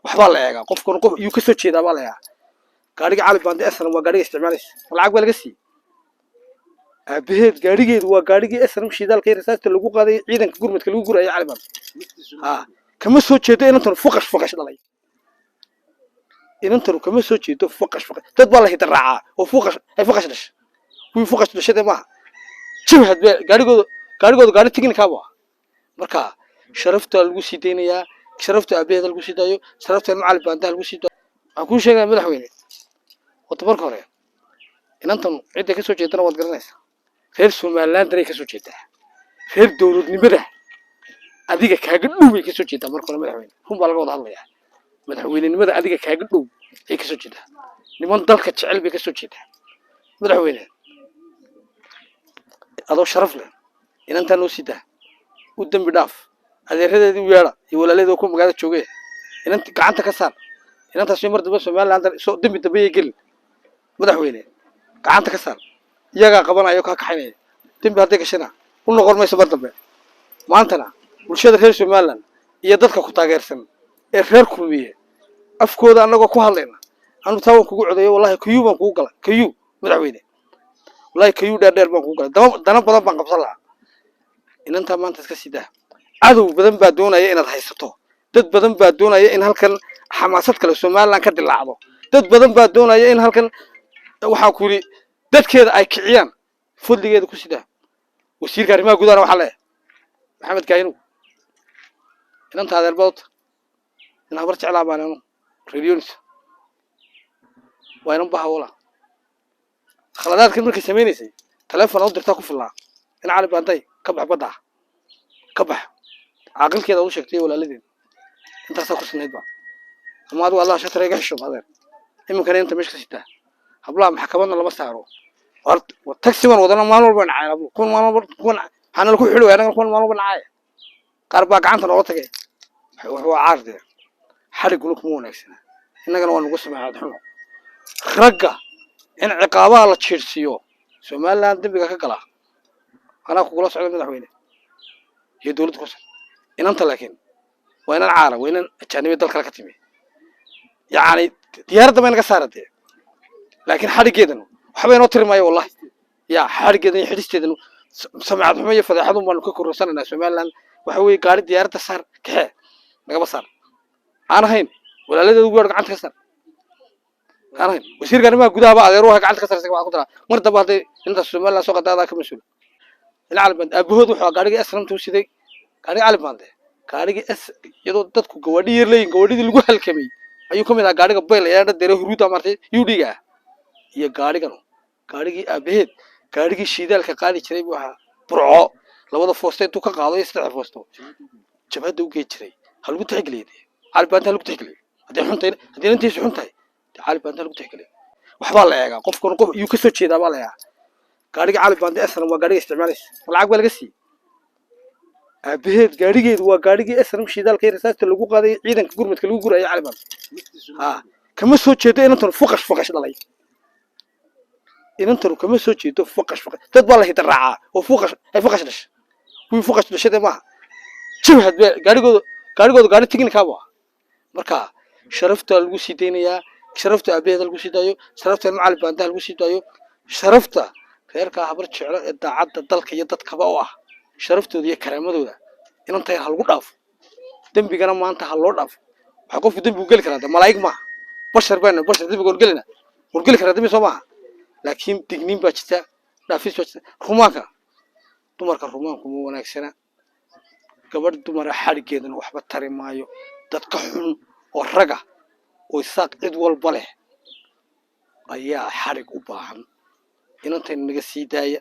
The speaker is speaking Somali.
waxba la eega qofkan qof uu ka soo jeedaa baa la eega gaariga cali baan asran waa gaariga isticmaalaysa lacag baa laga sii abeed gaarigeedu waa gaarigii asran shidaalka rasaasta lagu qaaday ciidanka gurmadka lagu gurayay cali baan kama soo jeedo inantan fuqash dhalay inantan kama soo jeedo fuqash dad baa la hida raacaa oo fuqash dhashay kuwi fuqash dhashay ma jabhad gaarigooda gaari tignika baa marka sharafta lagu sii deynayaa sharafta abeed lagu sii daayo sharafta macalin baan lagu sii daayo waxaan ku sheegay madaxweyne وتبارك الله إن أنتم عدة كسر جيتنا وتقرناس غير سومالان دري كسر جيتا غير دولة نبرة أديك كهجنوب كسر جيتا تبارك الله مدحوين هم بالغوا الله يعني مدحوين نبرة أديك كهجنوب كسر جيتا نمان ضلك تشعل بكسر جيتا مدحوين هذا شرف له إن أنت نوسيته قدام بداف هذا هذا دي ويالا يقول عليه دوكم قاعد تشوفه إن أنت قاعد تكسر إن أنت سمرت بس سومالان سو دم تبيه كل madaxweyne gacanta ka saar iyaga qabanayo ka kaxaynay timba hadii gashana u noqon mayso bardambe maantana bulshada reer Soomaaliland iyo dadka ku taageersan ee reer kulmiye afkooda anagoo ku hadlayna anu taa kugu codeeyo wallahi kuyuu baan kugu galay kuyuu madaxweyne wallahi kuyuu dheer baan kugu galay dana badan baan qabsan lahaa inanta maanta iska sidaa cadow badan baa doonaya inaad haysato dad badan baa doonaya in halkan xamaasad kale Soomaaliland ka dilaacdo dad badan baa doonaya in halkan waxaa ku yiri dadkeeda ay kiciyaan fudligeeda ku sida wasiirka arrimaha gudaha waxa leeyahay maxamed kaayinu inanta adeerbood in habar jeclaa baan radios wayna bahawla khaladaadka markay sameeynayay telefoon u dirtaa ku filaa in cali baanday ka baxbada ka bax aqalkeeda u sheegtay walaaladeen intaas ku sinaydba ama aad walaa shatreega xisho adeer imkan inta meesha sitaa habla maxkamadna lama saaro taxiwan wadana maalmo walba nacay kun maalmo kun xana ku xilay anaga kun maalmo nacay qarba gacanta loo tagay wuxuu caarde xarigu ku wanaagsan inagana waan ugu sameeyay xumo raga in ciqaabaha la jiirsiyo Soomaaliland dambiga ka gala ana ku kula socdo madaxweyne iyo dawladda kusan inanta laakiin waa inaan caara waa inaan ajnabi dalka ka timi yaani diyaaradda ma naga saartay لكن حرقيدن وحبينا نطرمايا والله يا حرقيدن حديثتيدن سمعت حميه فضحدهم بان ككورسننا Soomaaliland waxa way gaari diyaaradda saar kaxe naga basar aan ahayn walaalada ugu war gacanta ka saar aan ahayn wasiirka arrimaha gudaha baa adeer waxa gacanta ka saartay waxa ku dara mar daba haday inta Soomaaliland soo qadaada ka masuul ilaa albad abahood wuxuu gaariga asramtu siday gaariga albad gaariga iyadoo dadku gawadhi yar leeyin gawadhidii lagu halkamay ayuu kamid ah gaariga bayl ee dheere huruuda martay yuudhiga iyo gaarigii abeed gaarigii shidaalka qaali jiray waxa burco labada foosto intuu ka qaado saddex foosto jabhada u geey jiray hal ugu tixgeliyeed albaanta lagu tixgeliyo hadii intii xuntahay albaanta lagu tixgeliyo waxba la eega qofkan qof uu ka soo jeedaa baa la eega gaariga albaanta asran waa gaariga isticmaalaysa lacag baa laga sii abeed gaarigeedu waa gaarigii asran shidaalka rasaasta lagu qaaday ciidanka gurmadka lagu gurayay alban kama soo jeedo inantan fuqash dhalay إن أنتم كم سوتشي فقش dad baa la hida raacaa oo fuqash dhashay kuwi fuqash dhashay ma jabhad gaarigooda gaari tignika baa marka sharafta lagu sii deynayaa sharafta abeed lagu sii daayo sharafta macalin baan lagu sii daayo sharafta reerka habar jeclo ee daacadda dalka iyo dadka ba oo ah sharaftooda iyo karaamadooda in intay hal ugu dhaaf dambigana maanta hal loo dhaaf waxa qofku dambi u gali karaa malaa'ig ma bashar dambiga uu gali karaa dambi soo maaha لكن تجنين بجتا نافيس بجتا رومانكا دمرك رومانكو مو وناكسنا قبل دمر حرق جدا وحبة تري مايو تتكحون والرقة ويساق إدوال بله أيها حرق وباهم إن أنت نجسي داية